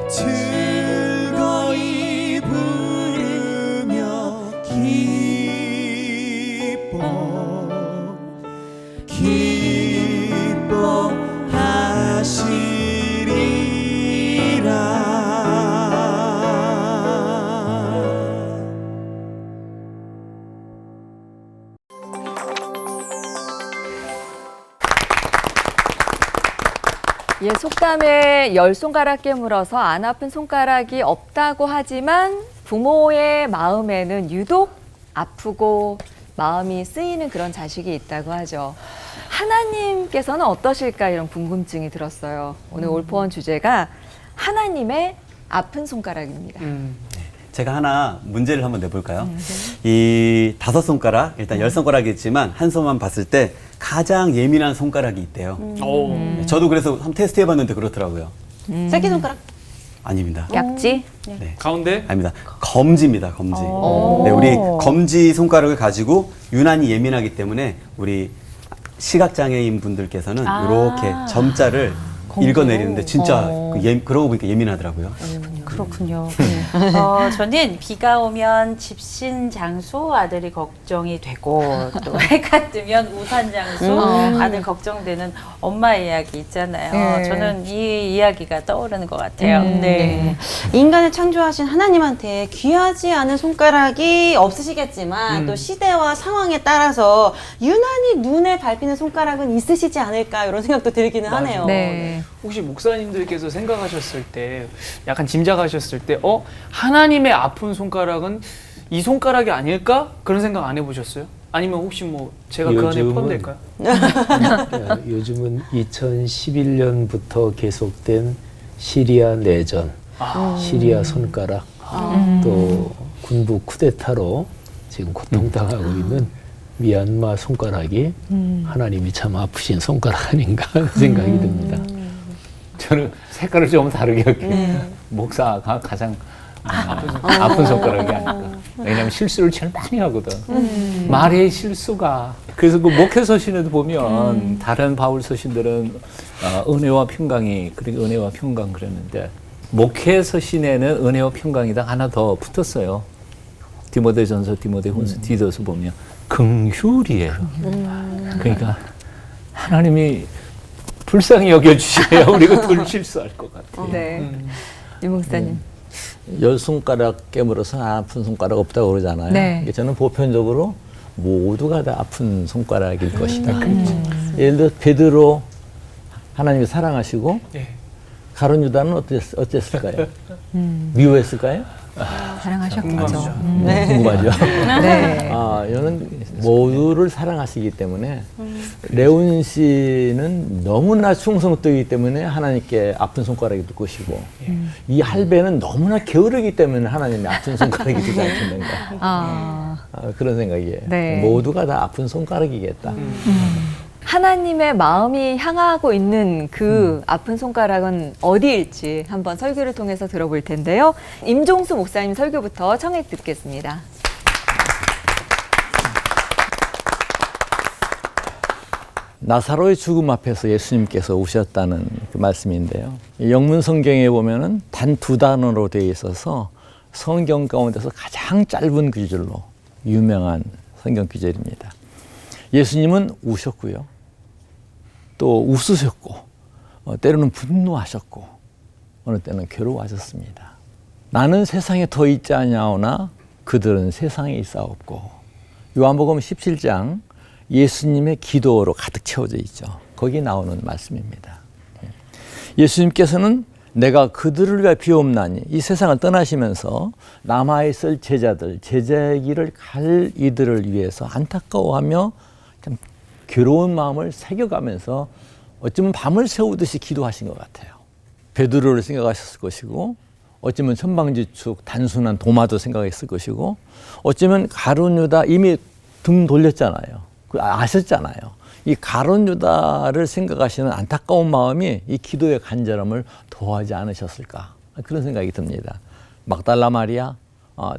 즐거이 부르며 기뻐하시리라. 예, 속담에 열 손가락 깨물어서 안 아픈 손가락이 없다고 하지만 부모의 마음에는 유독 아프고 마음이 쓰이는 그런 자식이 있다고 하죠. 하나님께서는 어떠실까 이런 궁금증이 들었어요. 오늘 올포원 주제가 하나님의 아픈 손가락입니다. 제가 하나 문제를 한번 내볼까요? 이 5손가락, 일단 10손가락이 있지만 한 손만 봤을 때 가장 예민한 손가락이 있대요. 저도 그래서 한번 테스트 해봤는데 그렇더라고요. 새끼손가락? 아닙니다. 약지? 네. 가운데? 아닙니다. 검지입니다. 검지. 네, 우리 검지 손가락을 가지고 유난히 예민하기 때문에 우리 시각장애인 분들께서는 이렇게 점자를 읽어내리는데 진짜 그러고 보니까 예민하더라고요. 그렇군요. 저는 비가 오면 집신 장수 아들이 걱정이 되고 또 해가 뜨면 우산 장수 아들 걱정되는 엄마 이야기 있잖아요. 네. 저는 이 이야기가 떠오르는 것 같아요. 네. 인간을 창조하신 하나님한테 귀하지 않은 손가락이 없으시겠지만 또 시대와 상황에 따라서 유난히 눈에 밟히는 손가락은 있으시지 않을까 이런 생각도 들기는 맞아요. 하네요. 네. 혹시 목사님들께서 생각하셨을 때, 약간 짐작하셨을 때, 하나님의 아픈 손가락은 이 손가락이 아닐까? 그런 생각 안 해보셨어요? 아니면 혹시 뭐 제가 그 안에 포함될까요? 요즘은 2011년부터 계속된 시리아 내전, 시리아 손가락, 또 군부 쿠데타로 지금 고통당하고 있는 미얀마 손가락이 하나님이 참 아프신 손가락 아닌가 생각이 듭니다. 저는 색깔을 좀 다르게 할게요. 목사가 가장 아픈 손가락이 아닐까. 왜냐하면 실수를 제일 많이 하거든. 말의 실수가. 그래서 그 목회 서신에도 보면 다른 바울 서신들은 은혜와 평강이, 그리고 은혜와 평강 그랬는데 목회 서신에는 은혜와 평강이다 하나 더 붙었어요. 디모데전서, 디모데후서, 디도서 보면 긍휼이에요. 그러니까 하나님이 불쌍히 여겨주셔야 우리가 덜 실수할 것 같아요. 네. 유 목사님. 열 손가락 깨물어서 아픈 손가락 없다고 그러잖아요. 네. 저는 보편적으로 모두가 다 아픈 손가락일 것이다. 예를 들어 베드로 하나님이 사랑하시고 네. 가룟 유다는 어땠을까요? 미워했을까요? 사랑하셨겠죠. 궁금하죠. 네. 이거는 모두를 사랑하시기 때문에 레온 씨는 너무나 충성되기 때문에 하나님께 아픈 손가락이 될 것이고 이 할배는 너무나 게으르기 때문에 하나님이 아픈 손가락이 되지 않겠는가. 그런 생각이에요. 네. 모두가 다 아픈 손가락이겠다. 하나님의 마음이 향하고 있는 그 아픈 손가락은 어디일지 한번 설교를 통해서 들어볼 텐데요. 임종수 목사님 설교부터 청해 듣겠습니다. 나사로의 죽음 앞에서 예수님께서 우셨다는 그 말씀인데요. 영문 성경에 보면은 단 2단어로 되어 있어서 성경 가운데서 가장 짧은 구절로 유명한 성경 구절입니다. 예수님은 우셨고요. 또 웃으셨고, 때로는 분노하셨고, 어느 때는 괴로워하셨습니다. 나는 세상에 더 있지 아니하오나 그들은 세상에 있사옵고. 요한복음 17장 예수님의 기도로 가득 채워져 있죠. 거기에 나오는 말씀입니다. 예수님께서는 내가 그들을 위하여 비옵나니 이 세상을 떠나시면서 남아있을 제자들, 제자의 길을 갈 이들을 위해서 안타까워하며 참 괴로운 마음을 새겨가면서 어쩌면 밤을 새우듯이 기도하신 것 같아요. 베드로를 생각하셨을 것이고 어쩌면 천방지축 단순한 도마도 생각했을 것이고 어쩌면 가룟 유다 이미 등 돌렸잖아요. 아셨잖아요. 이 가룟 유다를 생각하시는 안타까운 마음이 이 기도의 간절함을 더하지 않으셨을까 그런 생각이 듭니다. 막달라 마리아,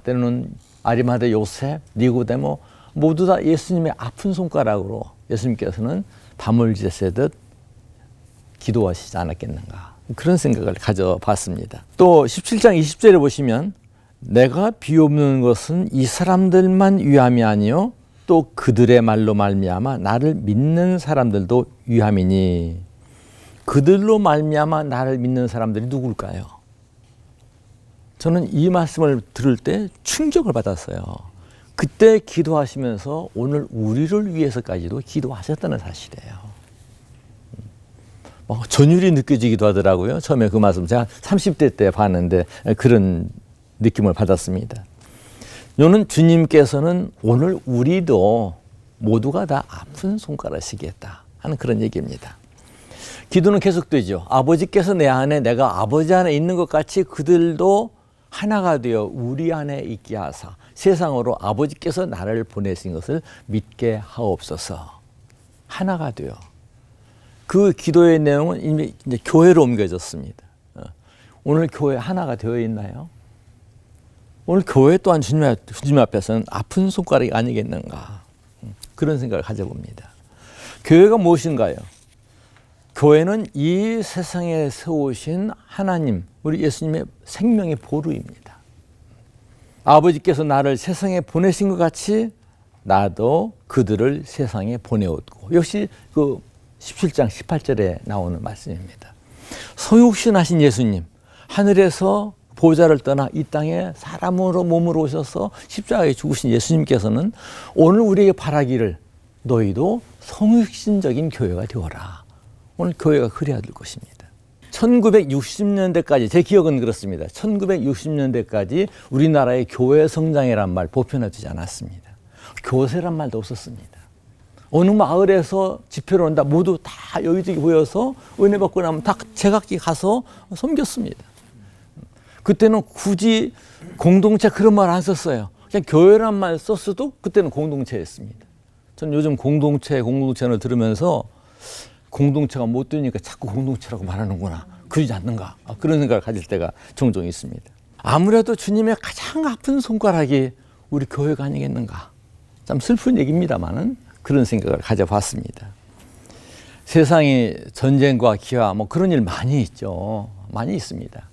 때로는 아리마대 요셉, 니고데모 모두 다 예수님의 아픈 손가락으로 예수님께서는 밤을 지새듯 기도하시지 않았겠는가 그런 생각을 가져봤습니다. 또 17장 20절에 보시면 내가 비옵는 것은 이 사람들만 위함이 아니요 또 그들의 말로 말미암아 나를 믿는 사람들도 위함이니 그들로 말미암아 나를 믿는 사람들이 누굴까요? 저는 이 말씀을 들을 때 충격을 받았어요. 그때 기도하시면서 오늘 우리를 위해서까지도 기도하셨다는 사실이에요. 전율이 느껴지기도 하더라고요. 처음에 그 말씀 제가 30대 때 봤는데 그런 느낌을 받았습니다. 이는 주님께서는 오늘 우리도 모두가 다 아픈 손가락이겠다 하는 그런 얘기입니다. 기도는 계속되죠. 아버지께서 내 안에 내가 아버지 안에 있는 것 같이 그들도 하나가 되어 우리 안에 있게 하사 세상으로 아버지께서 나를 보내신 것을 믿게 하옵소서. 하나가 되어. 그 기도의 내용은 이미 이제 교회로 옮겨졌습니다. 오늘 교회 하나가 되어 있나요? 오늘 교회 또한 주님 앞에서는 아픈 손가락이 아니겠는가 그런 생각을 가져봅니다. 교회가 무엇인가요? 교회는 이 세상에 세우신 하나님, 우리 예수님의 생명의 보루입니다. 아버지께서 나를 세상에 보내신 것 같이 나도 그들을 세상에 보내었고 역시 그 17장 18절에 나오는 말씀입니다. 성육신하신 예수님, 하늘에서 보좌를 떠나 이 땅에 사람으로 몸으로 오셔서 십자가에 죽으신 예수님께서는 오늘 우리에게 바라기를 너희도 성육신적인 교회가 되어라. 오늘 교회가 그래야 될 것입니다. 1960년대까지 제 기억은 그렇습니다. 1960년대까지 우리나라의 교회 성장이란 말 보편화되지 않았습니다. 교세란 말도 없었습니다. 어느 마을에서 집회를 온다 모두 다 여기저기 모여서 은혜 받고 나면 다 제각기 가서 섬겼습니다. 그때는 굳이 공동체 그런 말 안 썼어요. 그냥 교회란 말 썼어도 그때는 공동체였습니다. 전 요즘 공동체를 들으면서 공동체가 못 되니까 자꾸 공동체라고 말하는구나. 그러지 않는가. 그런 생각을 가질 때가 종종 있습니다. 아무래도 주님의 가장 아픈 손가락이 우리 교회가 아니겠는가. 참 슬픈 얘기입니다만은 그런 생각을 가져봤습니다. 세상에 전쟁과 기아 뭐 그런 일 많이 있죠. 많이 있습니다.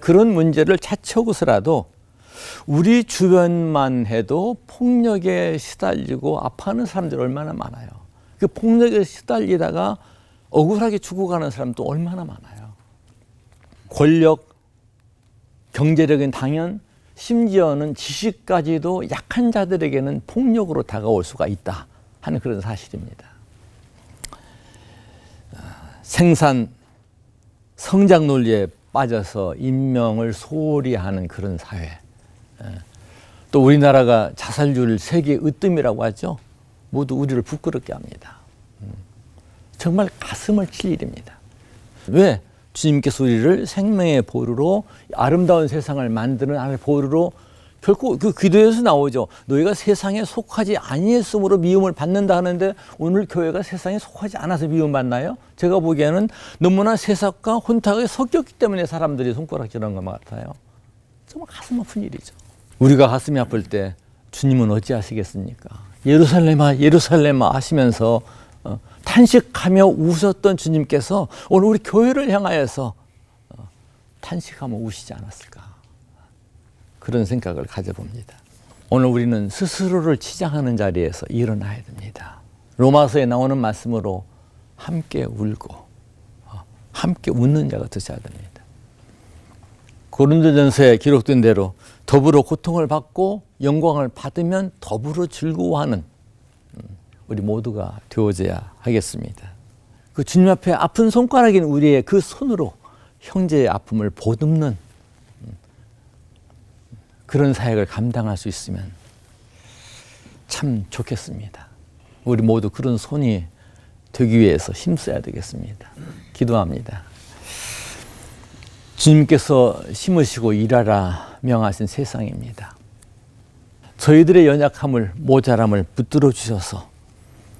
그런 문제를 차치하고서라도 우리 주변만 해도 폭력에 시달리고 아파하는 사람들이 얼마나 많아요. 그 폭력에 시달리다가 억울하게 죽어가는 사람도 얼마나 많아요. 권력, 경제력은 당연, 심지어는 지식까지도 약한 자들에게는 폭력으로 다가올 수가 있다 하는 그런 사실입니다. 생산, 성장 논리에 빠져서 인명을 소홀히 하는 그런 사회. 또 우리나라가 자살률 세계 으뜸이라고 하죠. 모두 우리를 부끄럽게 합니다. 정말 가슴을 칠 일입니다. 왜? 주님께서 우리를 생명의 보루로 아름다운 세상을 만드는 하나님의 보루로 결코 그 기도에서 나오죠. 너희가 세상에 속하지 아니했으므로 미움을 받는다 하는데 오늘 교회가 세상에 속하지 않아서 미움받나요? 제가 보기에는 너무나 세상과 혼탁하게 섞였기 때문에 사람들이 손가락질하는 것 같아요. 정말 가슴 아픈 일이죠. 우리가 가슴이 아플 때 주님은 어찌하시겠습니까? 예루살렘아 예루살렘아 하시면서 탄식하며 우셨던 주님께서 오늘 우리 교회를 향하여서 탄식하며 우시지 않았을까? 그런 생각을 가져봅니다. 오늘 우리는 스스로를 치장하는 자리에서 일어나야 됩니다. 로마서에 나오는 말씀으로 함께 울고 함께 웃는 자가 되셔야 됩니다. 고린도전서에 기록된 대로 더불어 고통을 받고 영광을 받으면 더불어 즐거워하는 우리 모두가 되어져야 하겠습니다. 그 주님 앞에 아픈 손가락인 우리의 그 손으로 형제의 아픔을 보듬는 그런 사역을 감당할 수 있으면 참 좋겠습니다. 우리 모두 그런 손이 되기 위해서 힘써야 되겠습니다. 기도합니다. 주님께서 심으시고 일하라 명하신 세상입니다. 저희들의 연약함을 모자람을 붙들어 주셔서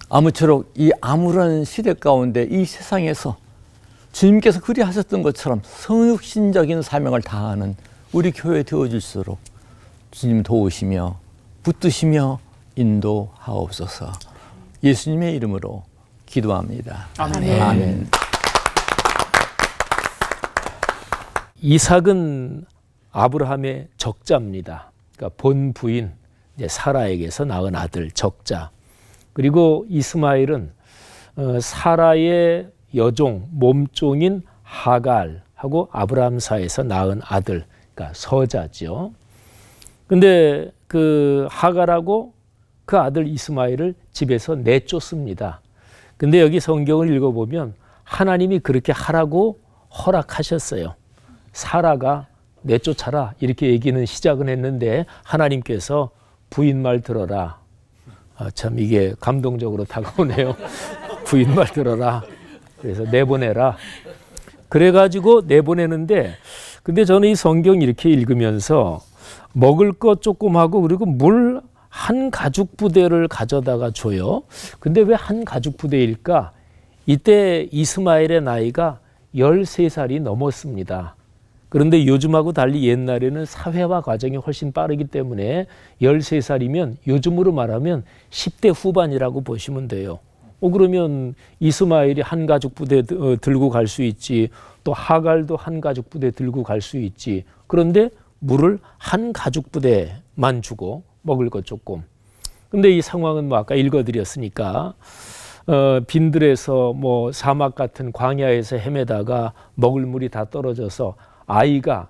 아무쪼록 이 암울한 시대 가운데 이 세상에서 주님께서 그리하셨던 것처럼 성육신적인 사명을 다하는 우리 교회 되어질수록 주님 도우시며 붙드시며 인도하옵소서. 예수님의 이름으로 기도합니다. 아멘. 아멘. 이삭은 아브라함의 적자입니다. 그러니까 본 부인 이제 사라에게서 낳은 아들 적자. 그리고 이스마엘은 사라의 여종 몸종인 하갈하고 아브라함 사이에서 낳은 아들, 그러니까 서자죠. 근데 그 하갈하고 그 아들 이스마엘을 집에서 내쫓습니다. 근데 여기 성경을 읽어보면 하나님이 그렇게 하라고 허락하셨어요. 사라가 내쫓아라 이렇게 얘기는 시작은 했는데 하나님께서 부인 말 들어라. 참 이게 감동적으로 다가오네요. 부인 말 들어라. 그래서 내보내라. 그래가지고 내보내는데 근데 저는 이 성경 이렇게 읽으면서 먹을 것 조금 하고 그리고 물 한 가죽 부대를 가져다가 줘요. 근데 왜 한 가죽 부대일까? 이때 이스마엘의 나이가 13살이 넘었습니다. 그런데 요즘하고 달리 옛날에는 사회화 과정이 훨씬 빠르기 때문에 13살이면 요즘으로 말하면 10대 후반이라고 보시면 돼요. 그러면 이스마엘이 한 가죽 부대 들고 갈 수 있지. 또 하갈도 한 가죽 부대 들고 갈 수 있지. 그런데 물을 한 가죽 부대만 주고 먹을 것 조금. 근데 이 상황은 뭐 아까 읽어드렸으니까 빈들에서 뭐 사막 같은 광야에서 헤매다가 먹을 물이 다 떨어져서 아이가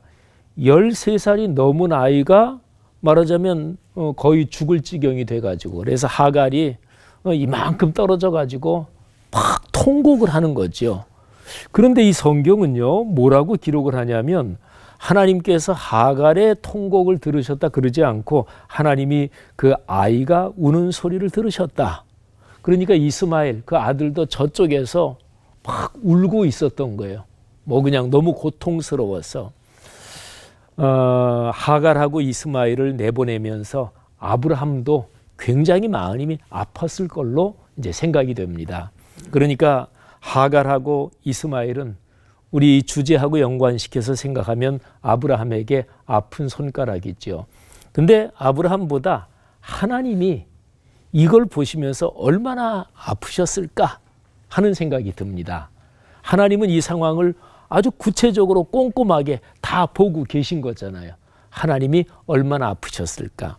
13살이 넘은 아이가 말하자면 거의 죽을 지경이 돼가지고 그래서 하갈이 이만큼 떨어져가지고 막 통곡을 하는 거죠. 그런데 이 성경은요 뭐라고 기록을 하냐면 하나님께서 하갈의 통곡을 들으셨다 그러지 않고 하나님이 그 아이가 우는 소리를 들으셨다. 그러니까 이스마엘 그 아들도 저쪽에서 막 울고 있었던 거예요. 뭐 그냥 너무 고통스러워서 하갈하고 이스마엘을 내보내면서 아브라함도 굉장히 마음이 아팠을 걸로 이제 생각이 됩니다. 그러니까 하갈하고 이스마엘은 우리 주제하고 연관시켜서 생각하면 아브라함에게 아픈 손가락이죠. 근데 아브라함보다 하나님이 이걸 보시면서 얼마나 아프셨을까 하는 생각이 듭니다. 하나님은 이 상황을 아주 구체적으로 꼼꼼하게 다 보고 계신 거잖아요. 하나님이 얼마나 아프셨을까.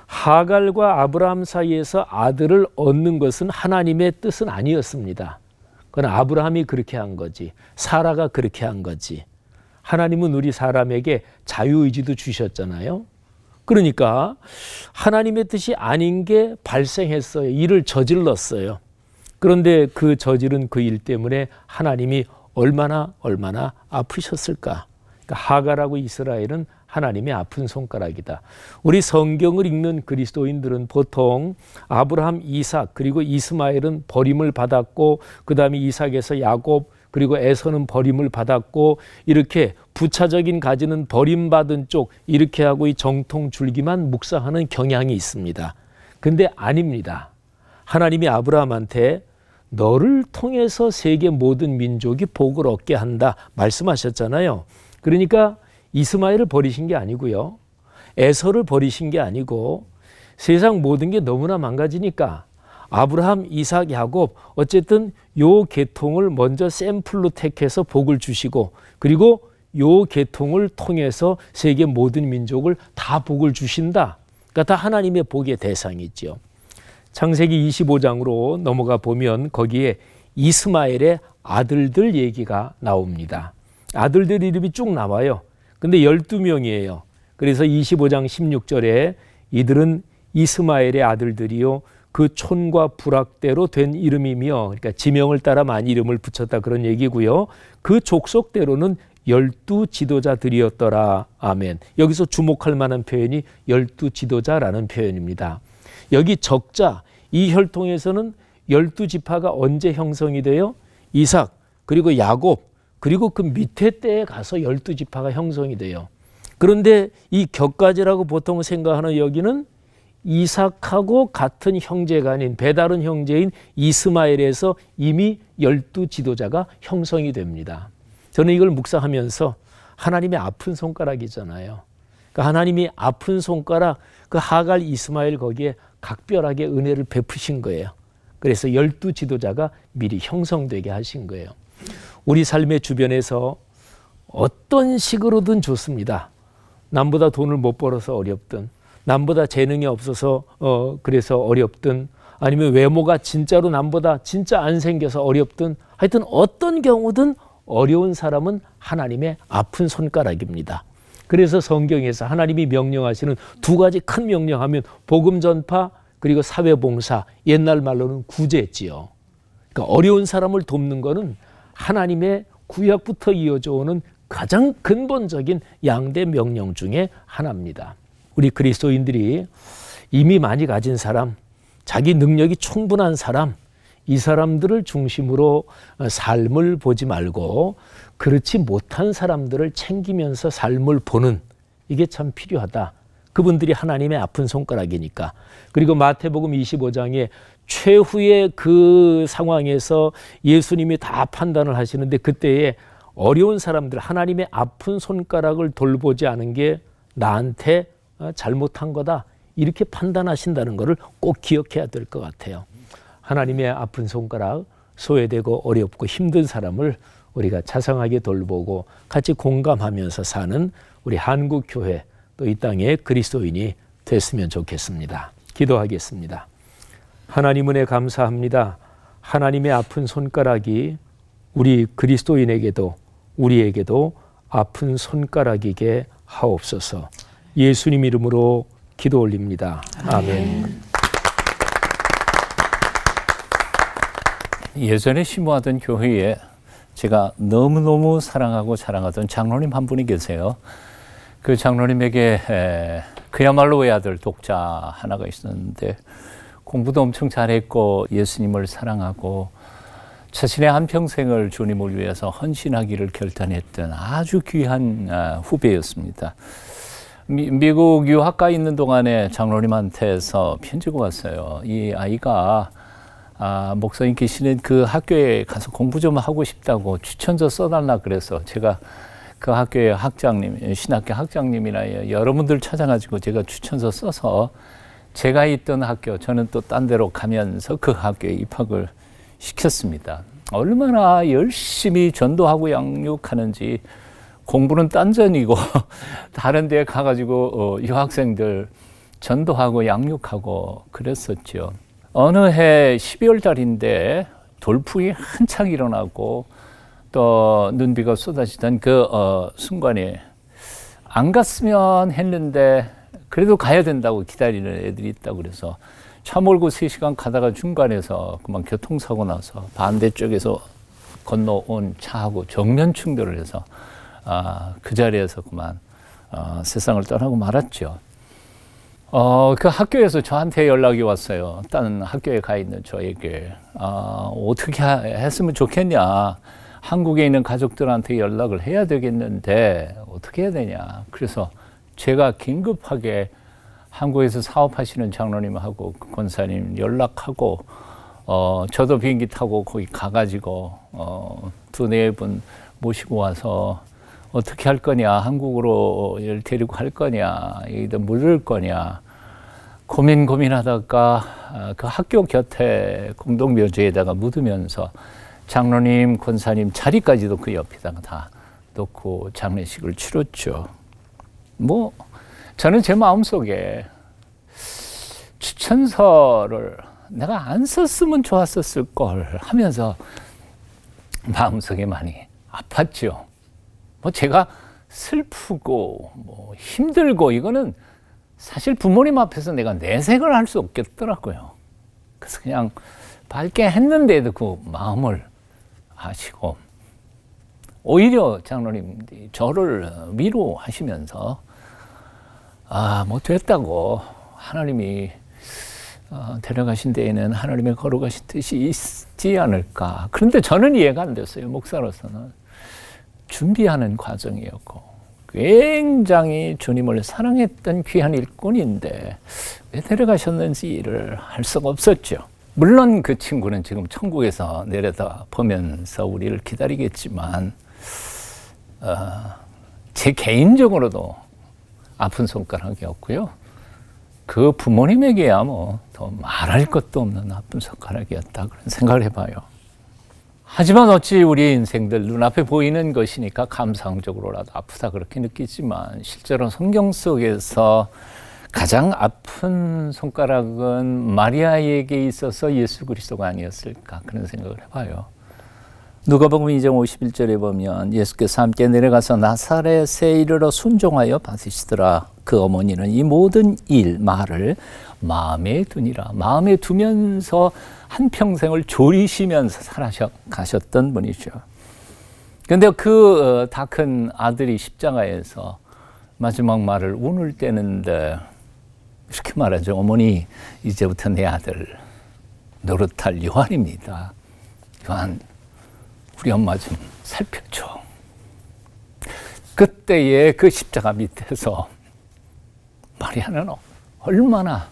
하갈과 아브라함 사이에서 아들을 얻는 것은 하나님의 뜻은 아니었습니다. 그건 아브라함이 그렇게 한 거지. 사라가 그렇게 한 거지. 하나님은 우리 사람에게 자유의지도 주셨잖아요. 그러니까 하나님의 뜻이 아닌 게 발생했어요. 일을 저질렀어요. 그런데 그 저지른 그 일 때문에 하나님이 얼마나 아프셨을까. 그러니까 하갈하고 이스라엘은 하나님의 아픈 손가락이다. 우리 성경을 읽는 그리스도인들은 보통 아브라함, 이삭 그리고 이스마엘은 버림을 받았고 그 다음에 이삭에서 야곱 그리고 에서는 버림을 받았고 이렇게 부차적인 가지는 버림받은 쪽 이렇게 하고 이 정통 줄기만 묵상하는 경향이 있습니다. 근데 아닙니다. 하나님이 아브라함한테 너를 통해서 세계 모든 민족이 복을 얻게 한다 말씀하셨잖아요. 그러니까 이스마엘을 버리신 게 아니고요. 에서를 버리신 게 아니고 세상 모든 게 너무나 망가지니까 아브라함, 이삭, 야곱 어쨌든 요 계통을 먼저 샘플로 택해서 복을 주시고 그리고 요 계통을 통해서 세계 모든 민족을 다 복을 주신다. 그러니까 다 하나님의 복의 대상이죠. 창세기 25장으로 넘어가 보면 거기에 이스마엘의 아들들 얘기가 나옵니다. 아들들 이름이 쭉 나와요. 근데 12명이에요. 그래서 25장 16절에 이들은 이스마엘의 아들들이요 그 촌과 부락대로 된 이름이며 그러니까 지명을 따라 많이 이름을 붙였다 그런 얘기고요. 그 족속대로는 12지도자들이었더라. 아멘. 여기서 주목할 만한 표현이 12지도자라는 표현입니다. 여기 적자 이 혈통에서는 12지파가 언제 형성이 돼요? 이삭 그리고 야곱 그리고 그 밑에 때에 가서 12지파가 형성이 돼요. 그런데 이 격가지라고 보통 생각하는 여기는 이삭하고 같은 형제가 아닌 배다른 형제인 이스마엘에서 이미 12지도자가 형성이 됩니다. 저는 이걸 묵상하면서 하나님의 아픈 손가락이잖아요. 그러니까 하나님이 아픈 손가락 그 하갈 이스마엘 거기에 각별하게 은혜를 베푸신 거예요. 그래서 12지도자가 미리 형성되게 하신 거예요. 우리 삶의 주변에서 어떤 식으로든 좋습니다. 남보다 돈을 못 벌어서 어렵든, 남보다 재능이 없어서 그래서 어렵든, 아니면 외모가 진짜로 남보다 진짜 안 생겨서 어렵든, 하여튼 어떤 경우든 어려운 사람은 하나님의 아픈 손가락입니다. 그래서 성경에서 하나님이 명령하시는 두 가지 큰 명령하면 복음 전파 그리고 사회봉사, 옛날 말로는 구제지요. 그러니까 어려운 사람을 돕는 것은 하나님의 구약부터 이어져 오는 가장 근본적인 양대 명령 중에 하나입니다. 우리 그리스도인들이 이미 많이 가진 사람, 자기 능력이 충분한 사람, 이 사람들을 중심으로 삶을 보지 말고 그렇지 못한 사람들을 챙기면서 삶을 보는, 이게 참 필요하다. 그분들이 하나님의 아픈 손가락이니까. 그리고 마태복음 25장에 최후의 그 상황에서 예수님이 다 판단을 하시는데, 그때에 어려운 사람들, 하나님의 아픈 손가락을 돌보지 않은 게 나한테 잘못한 거다, 이렇게 판단하신다는 것을 꼭 기억해야 될 것 같아요. 하나님의 아픈 손가락, 소외되고 어렵고 힘든 사람을 우리가 자상하게 돌보고 같이 공감하면서 사는 우리 한국교회, 또 이 땅의 그리스도인이 됐으면 좋겠습니다. 기도하겠습니다. 하나님 은혜 감사합니다. 하나님의 아픈 손가락이 우리 그리스도인에게도 우리에게도 아픈 손가락이게 하옵소서. 예수님 이름으로 기도 올립니다. 아멘. 예전에 심부하던 교회에 제가 너무너무 사랑하고 자랑하던 장로님 한 분이 계세요. 그 장로님에게 그야말로 외아들 독자 하나가 있었는데, 공부도 엄청 잘했고 예수님을 사랑하고 자신의 한평생을 주님을 위해서 헌신하기를 결단했던 아주 귀한 후배였습니다. 미국 유학가 있는 동안에 장로님한테서 편지가 왔어요. 이 아이가 목사님 계시는 그 학교에 가서 공부 좀 하고 싶다고 추천서 써달라 그래서 제가 그 학교의 학장님, 신학교 학장님이나 여러분들 찾아가지고 제가 추천서 써서 제가 있던 학교, 저는 또 딴 데로 가면서 그 학교에 입학을 시켰습니다. 얼마나 열심히 전도하고 양육하는지, 공부는 딴전이고 다른 데에 가가지고 유학생들 전도하고 양육하고 그랬었죠. 어느 해 12월 달인데 돌풍이 한창 일어나고 또 눈비가 쏟아지던 그 순간에 안 갔으면 했는데 그래도 가야 된다고 기다리는 애들이 있다고 그래서 차 몰고 3시간 가다가 중간에서 그만 교통사고 나서 반대쪽에서 건너온 차하고 정면 충돌을 해서 그 자리에서 그만 세상을 떠나고 말았죠. 그 학교에서 저한테 연락이 왔어요. 다른 학교에 가 있는 저에게 어떻게 했으면 좋겠냐, 한국에 있는 가족들한테 연락을 해야 되겠는데 어떻게 해야 되냐. 그래서 제가 긴급하게 한국에서 사업하시는 장로님하고 그 권사님 연락하고 저도 비행기 타고 거기 가가지고 2-4분 모시고 와서 어떻게 할 거냐, 한국으로 데리고 갈 거냐, 여기다 물을 거냐 고민하다가 그 학교 곁에 공동묘지에다가 묻으면서 장로님, 권사님 자리까지도 그 옆에다가 다 놓고 장례식을 치렀죠. 저는 제 마음속에 추천서를 내가 안 썼으면 좋았었을 걸 하면서 마음속에 많이 아팠죠. 제가 슬프고 힘들고 이거는 사실 부모님 앞에서 내가 내색을 할 수 없겠더라고요. 그래서 그냥 밝게 했는데도 그 마음을 아시고 오히려 장로님들이 저를 위로하시면서 됐다고, 하나님이 데려가신 데에는 하나님의 걸어가신 뜻이 있지 않을까. 그런데 저는 이해가 안 됐어요. 목사로서는 준비하는 과정이었고 굉장히 주님을 사랑했던 귀한 일꾼인데 왜 데려가셨는지를 알 수가 없었죠. 물론 그 친구는 지금 천국에서 내려다 보면서 우리를 기다리겠지만 제 개인적으로도 아픈 손가락이었고요. 그 부모님에게야 더 말할 것도 없는 아픈 손가락이었다, 그런 생각을 해봐요. 하지만 어찌 우리 인생들 눈앞에 보이는 것이니까 감상적으로라도 아프다 그렇게 느끼지만 실제로 성경 속에서 가장 아픈 손가락은 마리아에게 있어서 예수 그리스도가 아니었을까 그런 생각을 해봐요. 누가복음 2장 51절에 보면 예수께서 함께 내려가서 나사렛에 이르러 순종하여 받으시더라. 그 어머니는 이 모든 말을 마음에 두니라. 마음에 두면서 한평생을 졸이시면서 살아가셨던 분이죠. 그런데 그 다 큰 아들이 십자가에서 마지막 말을 운을 떼는데 이렇게 말하죠. 어머니, 이제부터 내 아들 노릇할 요한입니다. 요한, 우리 엄마 좀 살펴줘. 그때의 그 십자가 밑에서 마리아는 얼마나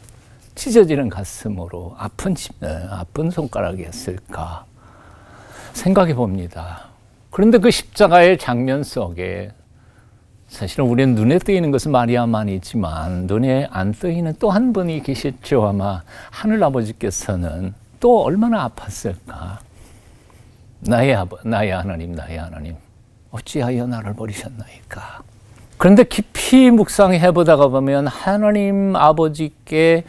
찢어지는 가슴으로 아픈 손가락이었을까 생각해 봅니다. 그런데 그 십자가의 장면 속에 사실은 우리는 눈에 뜨이는 것은 마리아만이지만 눈에 안 뜨이는 또 한 분이 계셨죠. 아마 하늘 아버지께서는 또 얼마나 아팠을까. 나의 하나님, 나의 하나님, 어찌하여 나를 버리셨나이까. 그런데 깊이 묵상해 보다가 보면 하나님 아버지께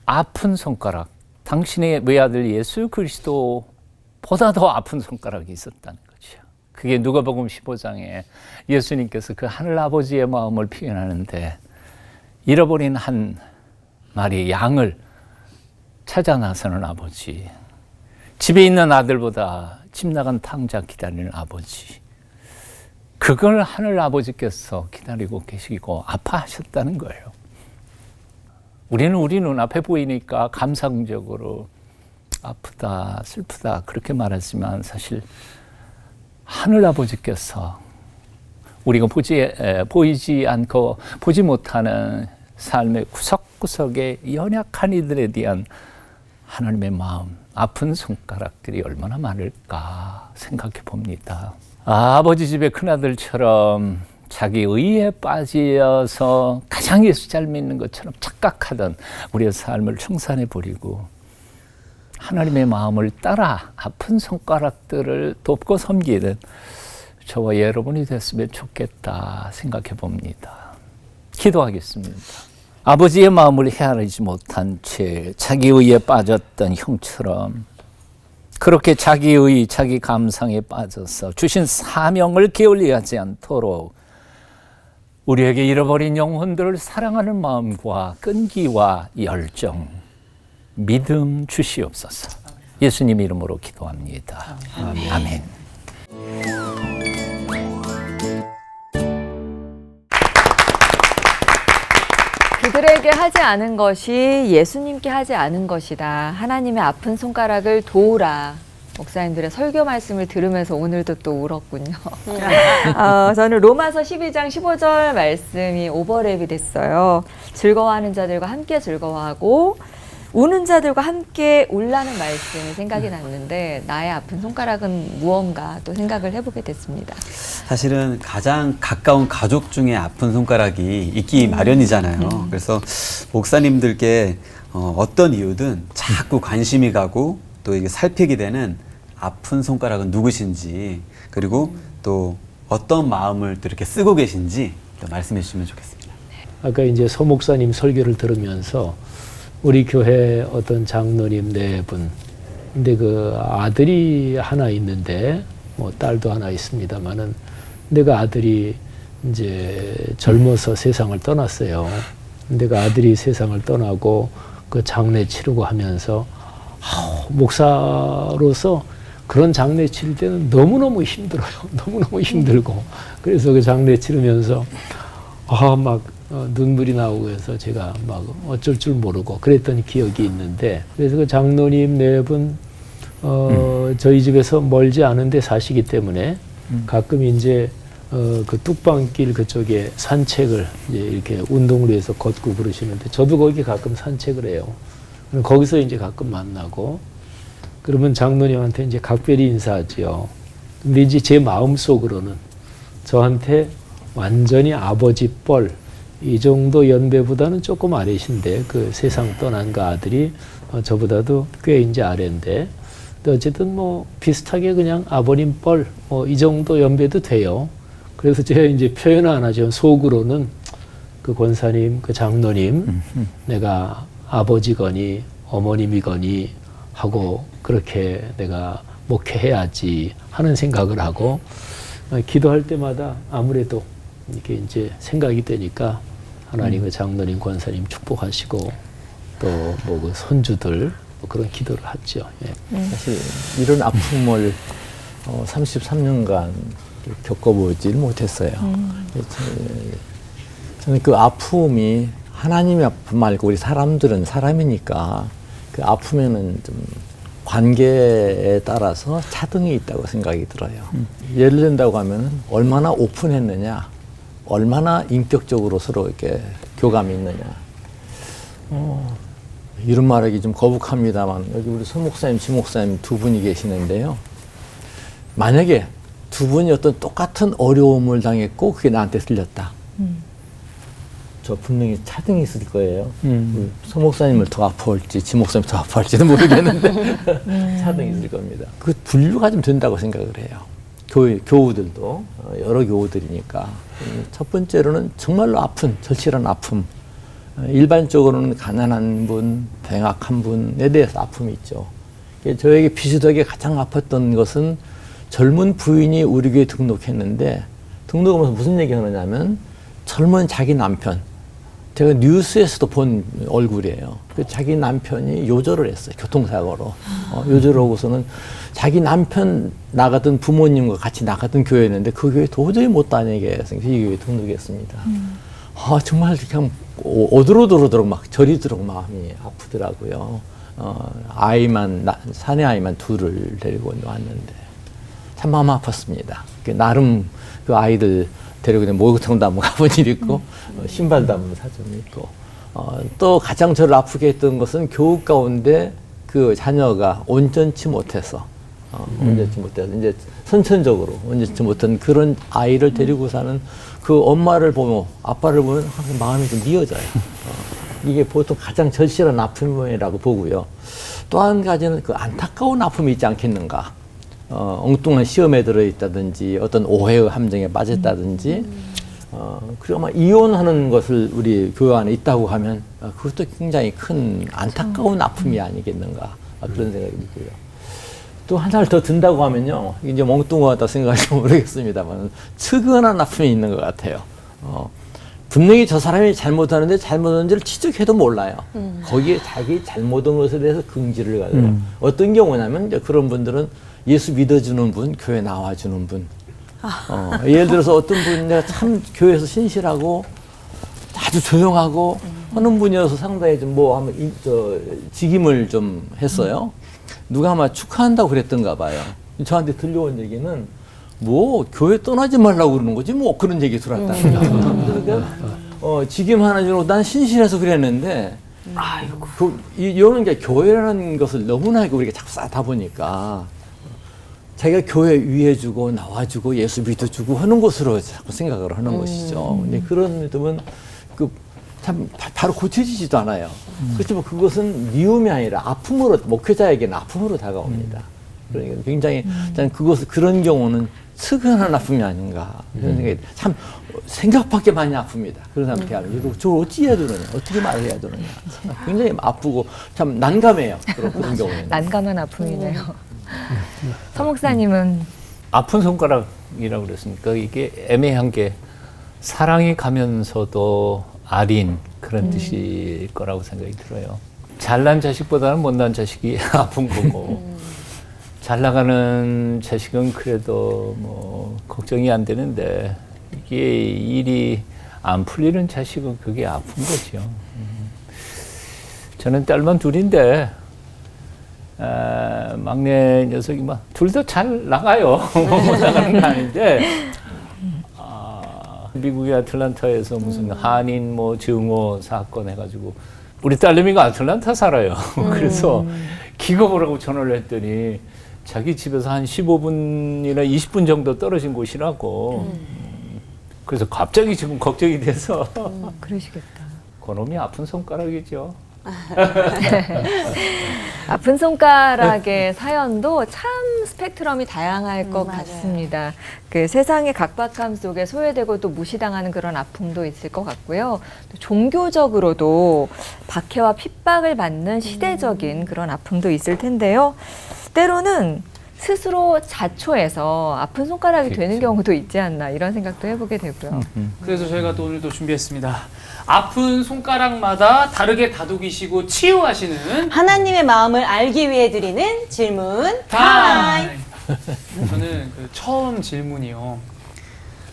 아픈 손가락, 당신의 외아들 예수 그리스도보다 더 아픈 손가락이 있었다는 거죠. 그게 누가복음 15장에 예수님께서 그 하늘 아버지의 마음을 표현하는데 잃어버린 한 마리의 양을 찾아 나서는 아버지, 집에 있는 아들보다 집 나간 탕자 기다리는 아버지, 그걸 하늘 아버지께서 기다리고 계시고 아파하셨다는 거예요. 우리는 우리 눈앞에 보이니까 감상적으로 아프다, 슬프다 그렇게 말하지만 사실 하늘 아버지께서 우리가 보이지 않고 보지 못하는 삶의 구석구석의 연약한 이들에 대한 하나님의 마음, 아픈 손가락들이 얼마나 많을까 생각해 봅니다. 아버지 집의 큰아들처럼 자기 의에 빠져서 가장 예수 잘 믿는 것처럼 착각하던 우리의 삶을 청산해 버리고 하나님의 마음을 따라 아픈 손가락들을 돕고 섬기는 저와 여러분이 됐으면 좋겠다 생각해 봅니다. 기도하겠습니다. 아버지의 마음을 헤아리지 못한 채 자기 의에 빠졌던 형처럼 그렇게 자기의 자기 감상에 빠져서 주신 사명을 게을리하지 않도록 우리에게 잃어버린 영혼들을 사랑하는 마음과 끈기와 열정, 믿음 주시옵소서. 예수님 이름으로 기도합니다. 아멘. 그들에게 하지 않은 것이 예수님께 하지 않은 것이다. 하나님의 아픈 손가락을 도우라. 목사님들의 설교 말씀을 들으면서 오늘도 또 울었군요. 저는 로마서 12장 15절 말씀이 오버랩이 됐어요. 즐거워하는 자들과 함께 즐거워하고 우는 자들과 함께 울라는 말씀이 생각이 났는데 나의 아픈 손가락은 무언가 또 생각을 해보게 됐습니다. 사실은 가장 가까운 가족 중에 아픈 손가락이 있기 마련이잖아요. 그래서 목사님들께 어떤 이유든 자꾸 관심이 가고 또 이게 살피게 되는 아픈 손가락은 누구신지 그리고 또 어떤 마음을 또 이렇게 쓰고 계신지 또 말씀해 주시면 좋겠습니다. 아까 이제 서 목사님 설교를 들으면서 우리 교회 어떤 장로님 네 분, 근데 그 아들이 하나 있는데 뭐 딸도 하나 있습니다만은 근데 그 아들이 이제 젊어서 세상을 떠났어요. 근데 그 아들이 세상을 떠나고 그 장례 치르고 하면서 목사로서 그런 장례 치를 때는 너무너무 힘들어요. 너무너무 힘들고 그래서 그 장례 치르면서 막 눈물이 나오고 해서 제가 막 어쩔 줄 모르고 그랬던 기억이 있는데 그래서 그 장로님 네 분 저희 집에서 멀지 않은데 사시기 때문에 가끔 이제 그 뚝방길 그쪽에 산책을 이제 이렇게 운동을 위해서 걷고 그러시는데 저도 거기 가끔 산책을 해요. 거기서 이제 가끔 만나고 그러면 장로님한테 이제 각별히 인사하지요. 근데 이제 제 마음속으로는 저한테 완전히 아버지 뻘 이 정도 연배보다는 조금 아래신데 그 세상 떠난 그 아들이 저보다도 꽤 이제 아래인데 근데 어쨌든 뭐 비슷하게 그냥 아버님 뻘 뭐 이 정도 연배도 돼요. 그래서 제가 이제 표현 안 하죠. 속으로는 그 권사님, 그 장로님, 내가 아버지거니 어머님이거니 하고 그렇게 내가 목회해야지 하는 생각을 하고 기도할 때마다 아무래도 이렇게 이제 생각이 되니까 하나님의 장로님, 권사님 축복하시고 또 뭐 그 손주들 뭐 그런 기도를 하죠. 예. 사실 이런 아픔을 33년간 겪어보질 못했어요. 저는 그 아픔이 하나님의 아픔 말고 우리 사람들은 사람이니까 그 아픔에는 좀 관계에 따라서 차등이 있다고 생각이 들어요. 예를 든다고 하면 얼마나 오픈했느냐, 얼마나 인격적으로 서로 이렇게 교감이 있느냐. 이런 말하기 좀 거북합니다만 여기 우리 서 목사님, 지 목사님 두 분이 계시는데요. 만약에 두 분이 어떤 똑같은 어려움을 당했고 그게 나한테 들렸다. 저 분명히 차등이 있을 거예요. 우리 서 목사님을 더 아파할지 지 목사님 더 아파할지는 모르겠는데 차등이 있을 겁니다. 그 분류가 좀 된다고 생각을 해요. 교우들도 여러 교우들이니까. 첫 번째로는 정말로 아픈 절실한 아픔. 일반적으로는 가난한 분, 병약한 분에 대해서 아픔이 있죠. 저에게 비슷하게 가장 아팠던 것은 젊은 부인이 우리 교회에 등록했는데 등록하면서 무슨 얘기 하느냐면 젊은 자기 남편, 제가 뉴스에서도 본 얼굴이에요. 자기 남편이 요절을 했어요. 교통사고로. 요절을 하고서는 자기 남편 나가던 부모님과 같이 나가던 교회였는데 그 교회 도저히 못 다니게 해서 이 교회에 등록했습니다. 정말 그냥 오들오들오도록 막 저리도록 마음이 아프더라고요. 사내 아이만 둘을 데리고 왔는데 참 마음 아팠습니다. 나름 그 아이들 데리고 그냥 목욕탕도 한번 가본 일이 있고 신발도 한번 사준 일이 있고 또 가장 저를 아프게 했던 것은 교육 가운데 그 자녀가 온전치 못해서 이제 선천적으로 온전치 못한 그런 아이를 데리고 사는 그 엄마를 보면 아빠를 보면 항상 마음이 좀 미어져요. 이게 보통 가장 절실한 아픔이라고 보고요. 또 한 가지는 그 안타까운 아픔이 있지 않겠는가. 엉뚱한 시험에 들어있다든지 어떤 오해의 함정에 빠졌다든지 그리고 아마 이혼하는 것을 우리 교회 안에 있다고 하면 그것도 굉장히 큰 안타까운 아픔이 아니겠는가 그런 생각이 들고요. 또 하나를 더 든다고 하면요. 이제 멍뚱하다 생각할지 모르겠습니다만 측은한 아픔이 있는 것 같아요. 분명히 저 사람이 잘못하는데 잘못한지를 지적해도 몰라요. 거기에 자기 잘못한 것에 대해서 긍지를 가져요. 어떤 경우냐면 이제 그런 분들은 예수 믿어주는 분, 교회 나와주는 분. 예를 들어서 어떤 분이 내가 참 교회에서 신실하고 아주 조용하고 하는 분이어서 상당히 좀 뭐 하면 직임을 좀 했어요. 누가 아마 축하한다고 그랬던가 봐요. 저한테 들려온 얘기는 뭐 교회 떠나지 말라고 그러는 거지 뭐 그런 얘기 들었다는 거예요. 그러니까 직임 하나 주고 난 신실해서 그랬는데 이런 게 교회라는 것을 너무나 우리가 자꾸 쌓다 보니까 자기가 교회 위해주고 나와주고 예수 믿어주고 하는 것으로 자꾸 생각을 하는 것이죠. 근데 그런 점은 참 바로 고쳐지지도 않아요. 그렇지만 그것은 미움이 아니라 아픔으로 목회자에게는 아픔으로 다가옵니다. 그러니까 굉장히 그런 경우는 측은한 아픔이 아닌가 그런 생각이 참 생각밖에 많이 아픕니다. 그런 사람 대하면 저걸 어찌 해야 되느냐, 어떻게 말해야 되느냐, 굉장히 아프고 참 난감해요. 그런 경우에는 난감한 아픔이네요. 서 목사님은 아픈 손가락이라고 그랬으니까 이게 애매한 게 사랑이 가면서도 아린 그런 뜻일 거라고 생각이 들어요. 잘난 자식보다는 못난 자식이 아픈 거고 잘 나가는 자식은 그래도 뭐 걱정이 안 되는데 이게 일이 안 풀리는 자식은 그게 아픈 거죠. 저는 딸만 둘인데 막내 녀석이 막 둘 다 잘 나가요. 못 나가는 건 아닌데 미국의 아틀란타에서 무슨 한인 뭐 증오 사건 해가지고 우리 딸내미가 아틀란타 살아요. 그래서 기겁을 하고 전화를 했더니 자기 집에서 한 15분이나 20분 정도 떨어진 곳이라고. 그래서 갑자기 지금 걱정이 돼서. 그러시겠다. 그놈이 아픈 손가락이죠. 아픈 손가락의 사연도 참 스펙트럼이 다양할 것 맞아요. 같습니다. 그 세상의 각박함 속에 소외되고 또 무시당하는 그런 아픔도 있을 것 같고요. 또 종교적으로도 박해와 핍박을 받는 시대적인 그런 아픔도 있을 텐데요. 때로는 스스로 자초해서 아픈 손가락이 되는 경우도 있지 않나 이런 생각도 해보게 되고요. 그래서 저희가 또 오늘도 준비했습니다. 아픈 손가락마다 다르게 다독이시고 치유하시는 하나님의 마음을 알기 위해 드리는 질문 타임! 타임. 저는 그 처음 질문이요.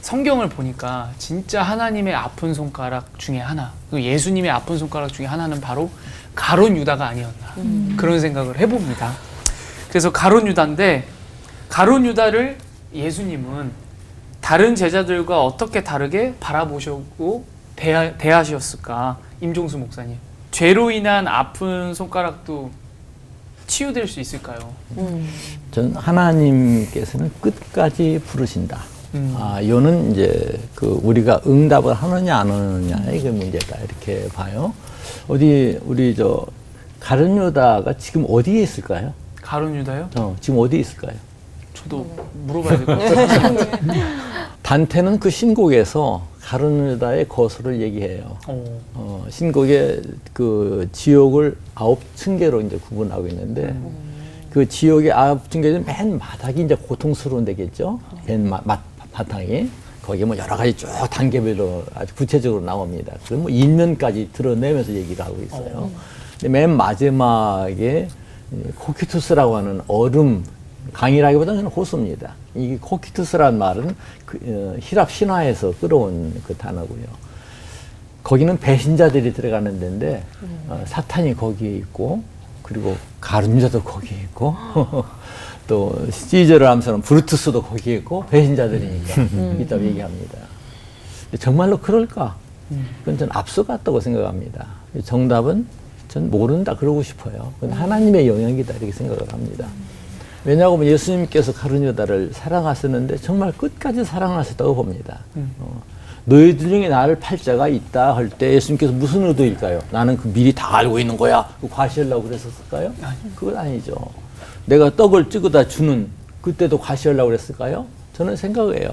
성경을 보니까 진짜 하나님의 아픈 손가락 중에 하나, 그리고 예수님의 아픈 손가락 중에 하나는 바로 가룟 유다가 아니었나 그런 생각을 해봅니다. 그래서 가룟 유다인데 가룟 유다를 예수님은 다른 제자들과 어떻게 다르게 바라보시고 대하셨을까? 임종수 목사님. 죄로 인한 아픈 손가락도 치유될 수 있을까요? 전 하나님께서는 끝까지 부르신다. 이거는 이제 그 우리가 응답을 하느냐 안 하느냐 이게 문제다 이렇게 봐요. 어디 우리 저 가룟 유다가 지금 어디에 있을까요? 가룟 유다요? 지금 어디에 있을까요? 저도 물어봐야 될 것 같아요. 단테는 그 신곡에서 가룟 유다의 거수를 얘기해요. 신곡에 그 지옥을 9층계로 이제 구분하고 있는데 그 지옥의 9층계는 맨 마닥이 이제 고통스러운 데겠죠. 맨 바탕이. 거기에 뭐 여러 가지 쭉 단계별로 아주 구체적으로 나옵니다. 그럼 뭐 인면까지 드러내면서 얘기를 하고 있어요. 근데 맨 마지막에 코키투스라고 하는 얼음, 강이라기보다는 호수입니다. 이 코키투스란 말은 히랍 신화에서 끌어온 그 단어고요. 거기는 배신자들이 들어가는 데인데 사탄이 거기에 있고 그리고 가룟 유다도 거기에 있고 또 시저를 암살한 브루투스도 거기에 있고 배신자들이니까 있다고 얘기합니다. 정말로 그럴까? 그건 전 앞서 갔다고 생각합니다. 정답은 전 모른다 그러고 싶어요. 그건 하나님의 영역이다 이렇게 생각을 합니다. 왜냐하면 예수님께서 가룟 유다를 사랑하셨는데 정말 끝까지 사랑하셨다고 봅니다. 너희들 중에 나를 팔 자가 있다 할 때 예수님께서 무슨 의도일까요? 나는 그 미리 다 알고 있는 거야. 과시하려고 그랬었을까요? 그건 아니죠. 내가 떡을 찍어다 주는 그때도 과시하려고 그랬을까요? 저는 생각해요.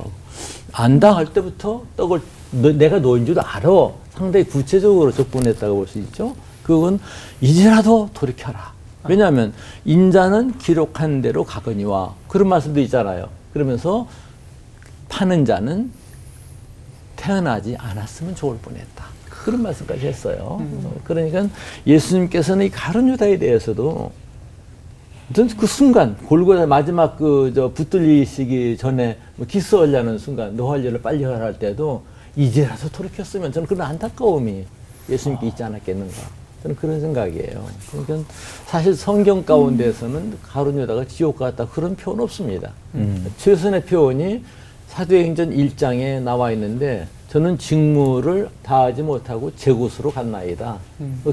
안다 할 때부터 떡을 내가 너인 줄 알아. 상당히 구체적으로 접근했다고 볼 수 있죠. 그건 이제라도 돌이켜라. 왜냐하면 인자는 기록한 대로 가거니와 그런 말씀도 있잖아요. 그러면서 파는 자는 태어나지 않았으면 좋을 뻔했다. 그런 말씀까지 했어요. 그러니까 예수님께서는 이 가룟 유다에 대해서도 그 순간 골고다 마지막 붙들리시기 전에 기스하려는 순간 너 할 일을 빨리 하라 할 때도 이제라도 돌이켰으면 저는 그런 안타까움이 예수님께 있지 않았겠는가. 저는 그런 생각이에요. 그러니까 사실 성경 가운데서는 가룟 유다가 지옥 갔다 그런 표현 없습니다. 최선의 표현이 사도행전 1장에 나와 있는데 저는 직무를 다하지 못하고 제 곳으로 갔나이다.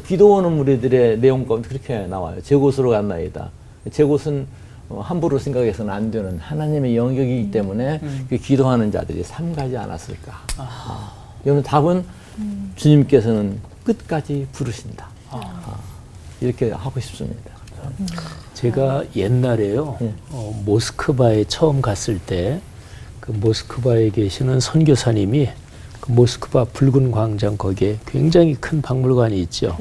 기도하는 무리들의 내용 가운데 그렇게 나와요. 제 곳으로 갔나이다. 제 곳은 함부로 생각해서는 안 되는 하나님의 영역이기 때문에 그 기도하는 자들이 삼가지 않았을까. 여러분 답은 주님께서는 끝까지 부르신다. 이렇게 하고 싶습니다. 제가 옛날에요, 모스크바에 처음 갔을 때, 그 모스크바에 계시는 선교사님이 그 모스크바 붉은 광장 거기에 굉장히 큰 박물관이 있죠.